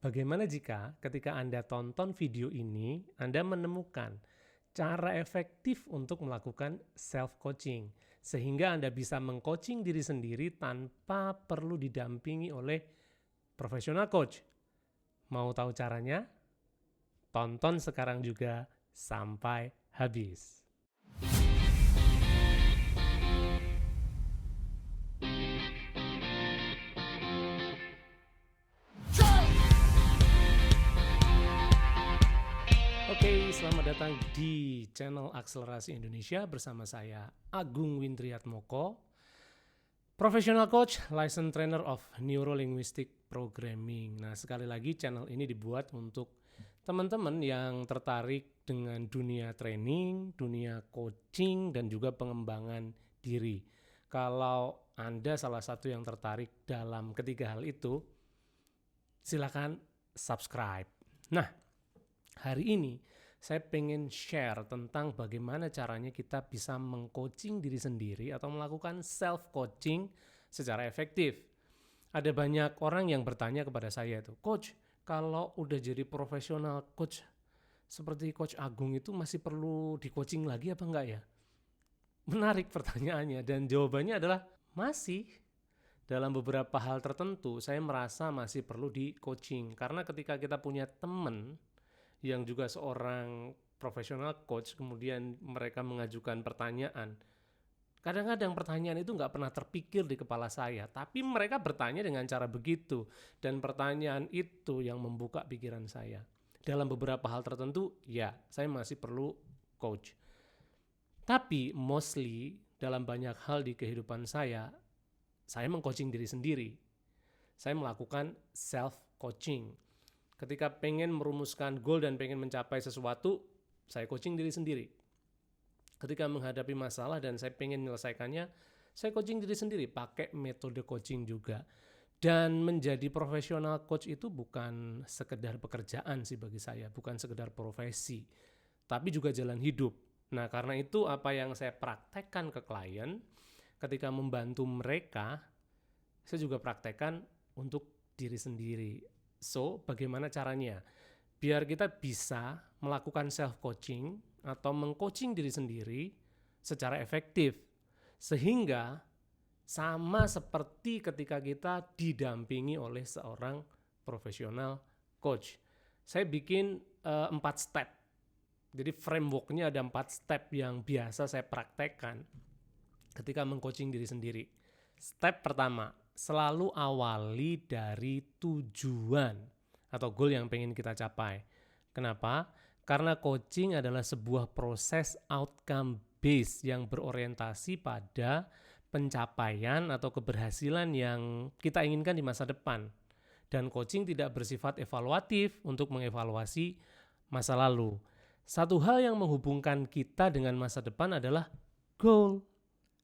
Bagaimana jika ketika Anda tonton video ini, Anda menemukan cara efektif untuk melakukan self-coaching, sehingga Anda bisa meng-coaching diri sendiri tanpa perlu didampingi oleh profesional coach? Mau tahu caranya? Tonton sekarang juga sampai habis. Oke, selamat datang di channel Akselerasi Indonesia bersama saya Agung Windriatmoko, professional coach, licensed trainer of Neuro-Linguistic Programming. Nah, sekali lagi channel ini dibuat untuk teman-teman yang tertarik dengan dunia training, dunia coaching, dan juga pengembangan diri. Kalau Anda salah satu yang tertarik dalam ketiga hal itu, silakan subscribe. Nah, hari ini saya pengen share tentang bagaimana caranya kita bisa meng-coaching diri sendiri atau melakukan self-coaching secara efektif. Ada banyak orang yang bertanya kepada saya itu, Coach, kalau udah jadi profesional coach seperti Coach Agung itu masih perlu di-coaching lagi apa enggak ya? Menarik pertanyaannya, dan jawabannya adalah masih. Dalam beberapa hal tertentu saya merasa masih perlu di-coaching, karena ketika kita punya teman yang juga seorang profesional coach, kemudian mereka mengajukan pertanyaan. Kadang-kadang pertanyaan itu nggak pernah terpikir di kepala saya, tapi mereka bertanya dengan cara begitu, dan pertanyaan itu yang membuka pikiran saya. Dalam beberapa hal tertentu, ya, saya masih perlu coach. Tapi mostly dalam banyak hal di kehidupan saya meng-coaching diri sendiri. Saya melakukan self-coaching. Ketika pengen merumuskan goal dan pengen mencapai sesuatu, saya coaching diri sendiri. Ketika menghadapi masalah dan saya pengen menyelesaikannya, saya coaching diri sendiri, pakai metode coaching juga. Dan menjadi profesional coach itu bukan sekedar pekerjaan sih bagi saya, bukan sekedar profesi, tapi juga jalan hidup. Nah, karena itu apa yang saya praktekkan ke klien, ketika membantu mereka, saya juga praktekkan untuk diri sendiri. So, bagaimana caranya? Biar kita bisa melakukan self-coaching atau meng-coaching diri sendiri secara efektif. Sehingga sama seperti ketika kita didampingi oleh seorang profesional coach. Saya bikin 4 step. Jadi frameworknya ada 4 step yang biasa saya praktekkan ketika meng-coaching diri sendiri. Step pertama, selalu awali dari tujuan atau goal yang pengen kita capai. Kenapa? Karena coaching adalah sebuah proses outcome based yang berorientasi pada pencapaian atau keberhasilan yang kita inginkan di masa depan. Dan coaching tidak bersifat evaluatif untuk mengevaluasi masa lalu. Satu hal yang menghubungkan kita dengan masa depan adalah goal.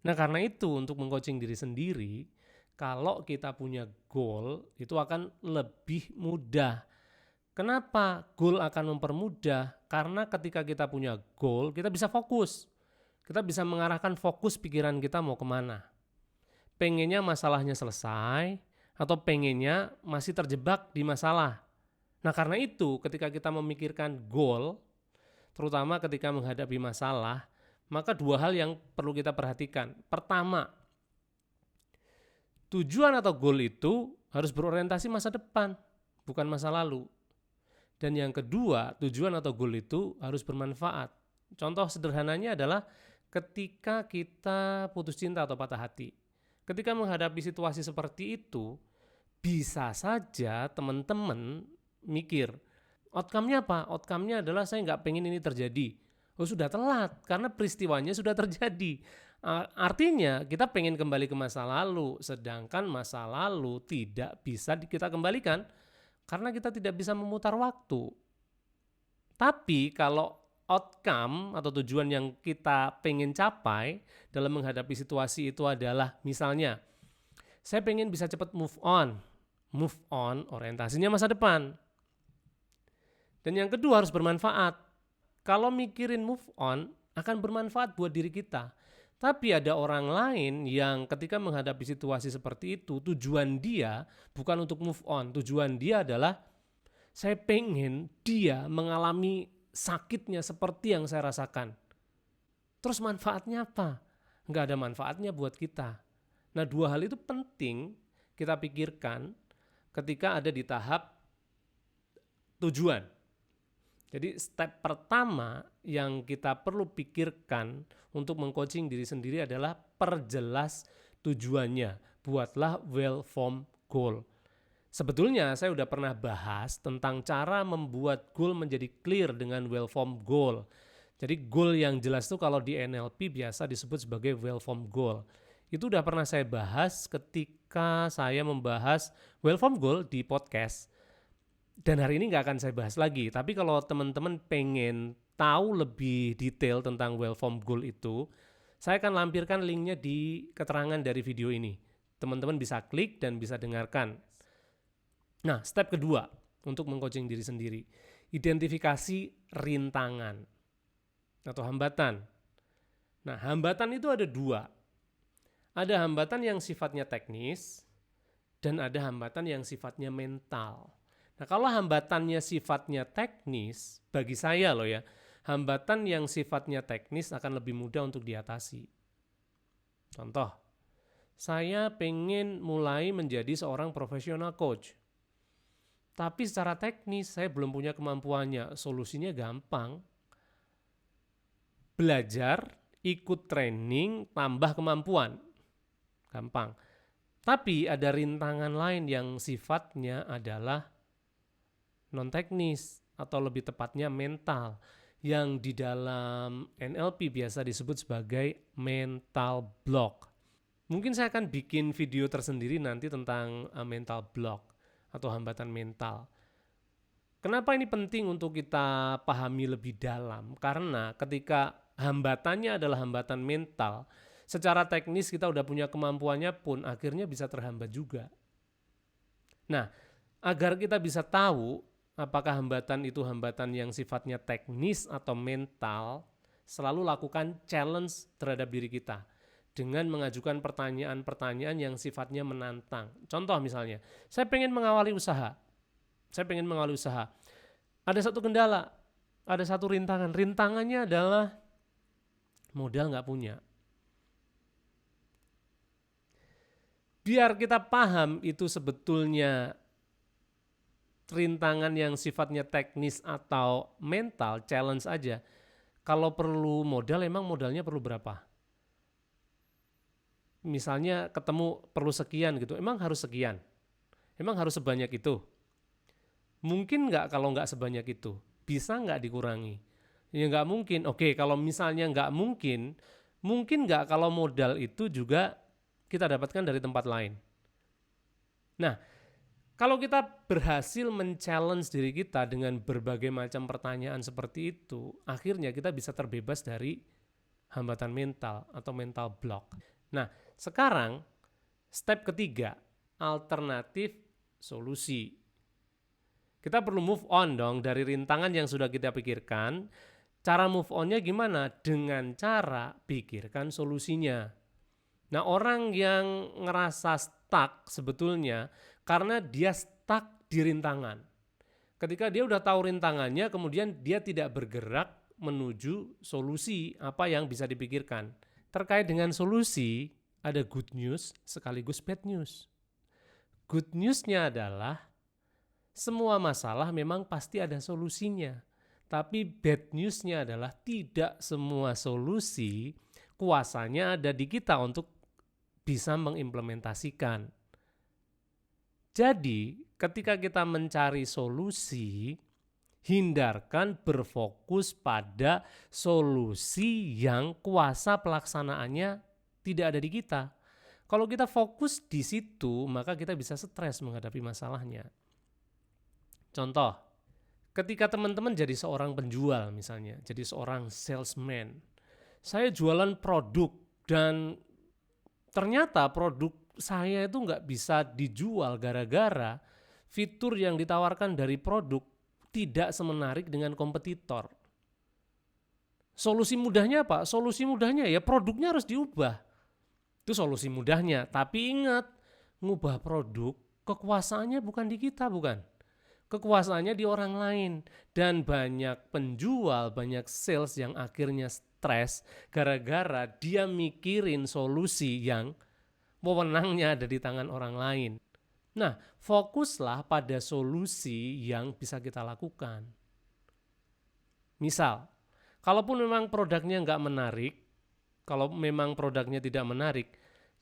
Nah, karena itu untuk meng-coaching diri sendiri, kalau kita punya goal, itu akan lebih mudah. Kenapa goal akan mempermudah? Karena ketika kita punya goal, kita bisa fokus. Kita bisa mengarahkan fokus pikiran kita mau kemana. Pengennya masalahnya selesai, atau pengennya masih terjebak di masalah. Nah, karena itu ketika kita memikirkan goal, terutama ketika menghadapi masalah, maka 2 hal yang perlu kita perhatikan. Pertama, tujuan atau goal itu harus berorientasi masa depan, bukan masa lalu. Dan yang kedua, tujuan atau goal itu harus bermanfaat. Contoh sederhananya adalah ketika kita putus cinta atau patah hati. Ketika menghadapi situasi seperti itu, bisa saja teman-teman mikir, outcome-nya apa? Outcome-nya adalah saya nggak pengen ini terjadi. Oh, sudah telat karena peristiwanya sudah terjadi. Artinya kita pengen kembali ke masa lalu, sedangkan masa lalu tidak bisa kita kembalikan karena kita tidak bisa memutar waktu. Tapi kalau outcome atau tujuan yang kita pengen capai dalam menghadapi situasi itu adalah misalnya saya pengen bisa cepat move on orientasinya masa depan. Dan yang kedua harus bermanfaat. Kalau mikirin move on akan bermanfaat buat diri kita. Tapi ada orang lain yang ketika menghadapi situasi seperti itu, tujuan dia bukan untuk move on. Tujuan dia adalah Saya pengen dia mengalami sakitnya seperti yang saya rasakan. Terus manfaatnya apa? Nggak ada manfaatnya buat kita. Nah, dua hal itu penting kita pikirkan ketika ada di tahap tujuan. Jadi step pertama yang kita perlu pikirkan untuk mengcoaching diri sendiri adalah perjelas tujuannya. Buatlah well-formed goal. Sebetulnya saya udah pernah bahas tentang cara membuat goal menjadi clear dengan well-formed goal. Jadi goal yang jelas itu kalau di NLP biasa disebut sebagai well-formed goal. Itu udah pernah saya bahas ketika saya membahas well-formed goal di podcast. Dan hari ini nggak akan saya bahas lagi. Tapi kalau teman-teman pengen tahu lebih detail tentang well-formed goal itu, saya akan lampirkan linknya di keterangan dari video ini. Teman-teman bisa klik dan bisa dengarkan. Nah, step kedua untuk mengcoaching diri sendiri. Identifikasi rintangan atau hambatan. Nah, hambatan itu ada dua. Ada hambatan yang sifatnya teknis dan ada hambatan yang sifatnya mental. Nah, kalau hambatannya sifatnya teknis, bagi saya loh ya, hambatan yang sifatnya teknis akan lebih mudah untuk diatasi. Contoh, saya pengen mulai menjadi seorang profesional coach. Tapi secara teknis saya belum punya kemampuannya. Solusinya gampang. Belajar, ikut training, tambah kemampuan. Gampang. Tapi ada rintangan lain yang sifatnya adalah non-teknis atau lebih tepatnya mental. Yang di dalam NLP biasa disebut sebagai mental block. Mungkin saya akan bikin video tersendiri nanti tentang mental block atau hambatan mental. Kenapa ini penting untuk kita pahami lebih dalam? Karena ketika hambatannya adalah hambatan mental, secara teknis kita udah punya kemampuannya pun akhirnya bisa terhambat juga. Nah, agar kita bisa tahu apakah hambatan itu hambatan yang sifatnya teknis atau mental, selalu lakukan challenge terhadap diri kita dengan mengajukan pertanyaan-pertanyaan yang sifatnya menantang. Contoh misalnya, saya pengen mengawali usaha. Ada satu kendala, ada satu rintangan. Rintangannya adalah modal nggak punya. Biar kita paham itu sebetulnya rintangan yang sifatnya teknis atau mental, challenge aja. Kalau perlu modal, emang modalnya perlu berapa? Misalnya ketemu perlu sekian gitu, emang harus sekian? Emang harus sebanyak itu? Mungkin nggak kalau nggak sebanyak itu? Bisa nggak dikurangi? Ya nggak mungkin. Oke, kalau misalnya nggak mungkin nggak kalau modal itu juga kita dapatkan dari tempat lain? Nah, kalau kita berhasil men-challenge diri kita dengan berbagai macam pertanyaan seperti itu, akhirnya kita bisa terbebas dari hambatan mental atau mental block. Nah, sekarang step ketiga, alternatif solusi. Kita perlu move on dong dari rintangan yang sudah kita pikirkan. Cara move on-nya gimana? Dengan cara pikirkan solusinya. Nah, orang yang ngerasa stuck sebetulnya karena dia stuck di rintangan. Ketika dia udah tahu rintangannya, kemudian dia tidak bergerak menuju solusi apa yang bisa dipikirkan. Terkait dengan solusi, ada good news sekaligus bad news. Good news-nya adalah semua masalah memang pasti ada solusinya. Tapi bad news-nya adalah tidak semua solusi kuasanya ada di kita untuk bisa mengimplementasikan. Jadi, ketika kita mencari solusi, hindarkan berfokus pada solusi yang kuasa pelaksanaannya tidak ada di kita. Kalau kita fokus di situ, maka kita bisa stres menghadapi masalahnya. Contoh, ketika teman-teman jadi seorang penjual misalnya, jadi seorang salesman, saya jualan produk dan ternyata produk saya itu nggak bisa dijual gara-gara fitur yang ditawarkan dari produk tidak semenarik dengan kompetitor. Solusi mudahnya apa? Solusi mudahnya ya produknya harus diubah. Itu solusi mudahnya. Tapi ingat, ngubah produk kekuasaannya bukan di kita, bukan. Kekuasaannya di orang lain. Dan banyak penjual, banyak sales yang akhirnya stres gara-gara dia mikirin solusi yang wewenangnya ada di tangan orang lain. Nah, fokuslah pada solusi yang bisa kita lakukan. Misal, kalaupun memang produknya nggak menarik, kalau memang produknya tidak menarik,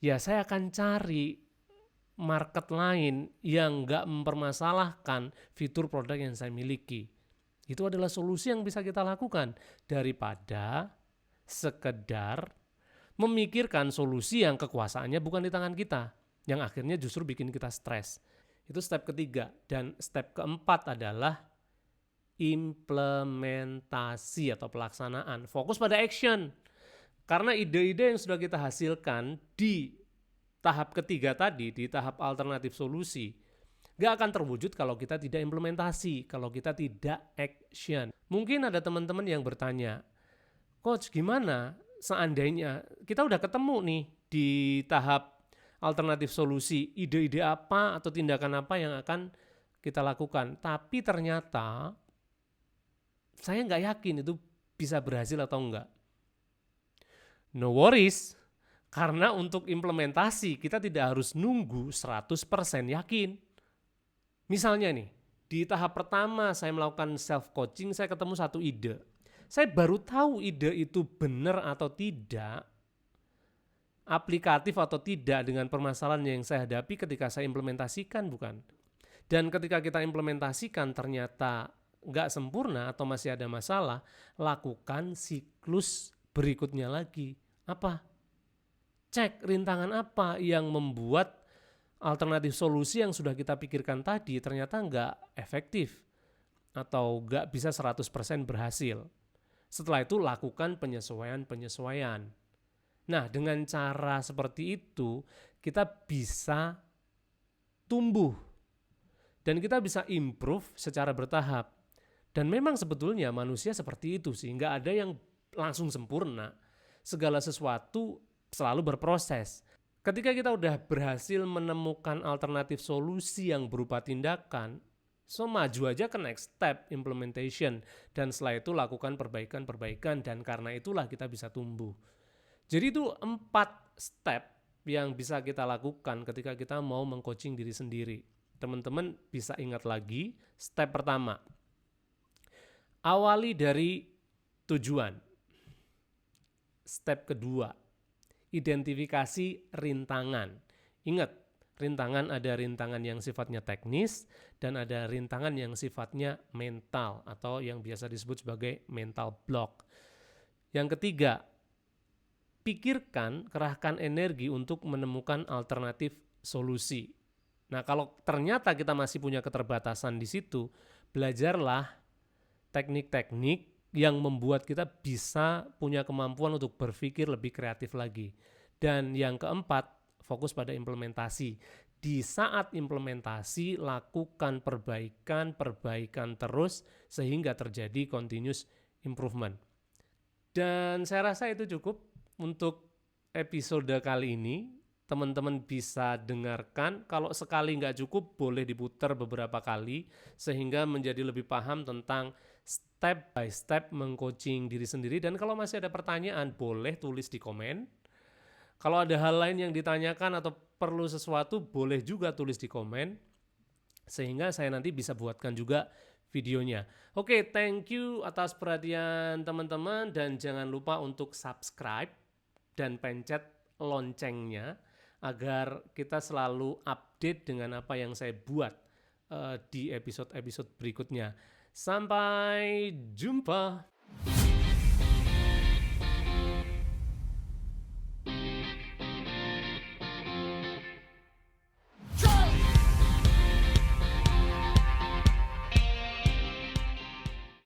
ya saya akan cari market lain yang nggak mempermasalahkan fitur produk yang saya miliki. Itu adalah solusi yang bisa kita lakukan daripada sekedar memikirkan solusi yang kekuasaannya bukan di tangan kita, yang akhirnya justru bikin kita stres. Itu step ketiga. Dan step keempat adalah implementasi atau pelaksanaan. Fokus pada action. Karena ide-ide yang sudah kita hasilkan di tahap ketiga tadi, di tahap alternatif solusi, gak akan terwujud kalau kita tidak implementasi, kalau kita tidak action. Mungkin ada teman-teman yang bertanya, Coach, gimana seandainya kita udah ketemu nih di tahap alternatif solusi, ide-ide apa atau tindakan apa yang akan kita lakukan, tapi ternyata saya nggak yakin itu bisa berhasil atau enggak. No worries, karena untuk implementasi kita tidak harus nunggu 100% yakin. Misalnya nih, di tahap pertama saya melakukan self-coaching, saya ketemu satu ide. Saya baru tahu ide itu benar atau tidak, aplikatif atau tidak dengan permasalahan yang saya hadapi ketika saya implementasikan, bukan. Dan ketika kita implementasikan ternyata nggak sempurna atau masih ada masalah, lakukan siklus berikutnya lagi. Apa? Cek rintangan apa yang membuat alternatif solusi yang sudah kita pikirkan tadi ternyata nggak efektif atau nggak bisa 100% berhasil. Setelah itu lakukan penyesuaian. Nah, dengan cara seperti itu kita bisa tumbuh dan kita bisa improve secara bertahap. Dan memang sebetulnya manusia seperti itu sih, nggak ada yang langsung sempurna. Segala sesuatu selalu berproses. Ketika kita udah berhasil menemukan alternatif solusi yang berupa tindakan, so maju aja ke next step implementation. Dan setelah itu lakukan perbaikan-perbaikan dan karena itulah kita bisa tumbuh. Jadi itu 4 step yang bisa kita lakukan ketika kita mau mengcoaching diri sendiri. Teman-teman bisa ingat lagi, step pertama. Awali dari tujuan. Step kedua, identifikasi rintangan. Ingat, rintangan ada rintangan yang sifatnya teknis dan ada rintangan yang sifatnya mental atau yang biasa disebut sebagai mental block. Yang ketiga, pikirkan, kerahkan energi untuk menemukan alternatif solusi. Nah, kalau ternyata kita masih punya keterbatasan di situ, belajarlah teknik-teknik yang membuat kita bisa punya kemampuan untuk berpikir lebih kreatif lagi. Dan yang keempat, fokus pada implementasi. Di saat implementasi, lakukan perbaikan terus sehingga terjadi continuous improvement. Dan saya rasa itu cukup untuk episode kali ini. Teman-teman bisa dengarkan, kalau sekali nggak cukup boleh diputar beberapa kali sehingga menjadi lebih paham tentang step by step mengcoaching diri sendiri. Dan kalau masih ada pertanyaan boleh tulis di komen. Kalau ada hal lain yang ditanyakan atau perlu sesuatu boleh juga tulis di komen sehingga saya nanti bisa buatkan juga videonya. Oke, thank you atas perhatian teman-teman dan jangan lupa untuk subscribe dan pencet loncengnya agar kita selalu update dengan apa yang saya buat di episode-episode berikutnya. Sampai jumpa.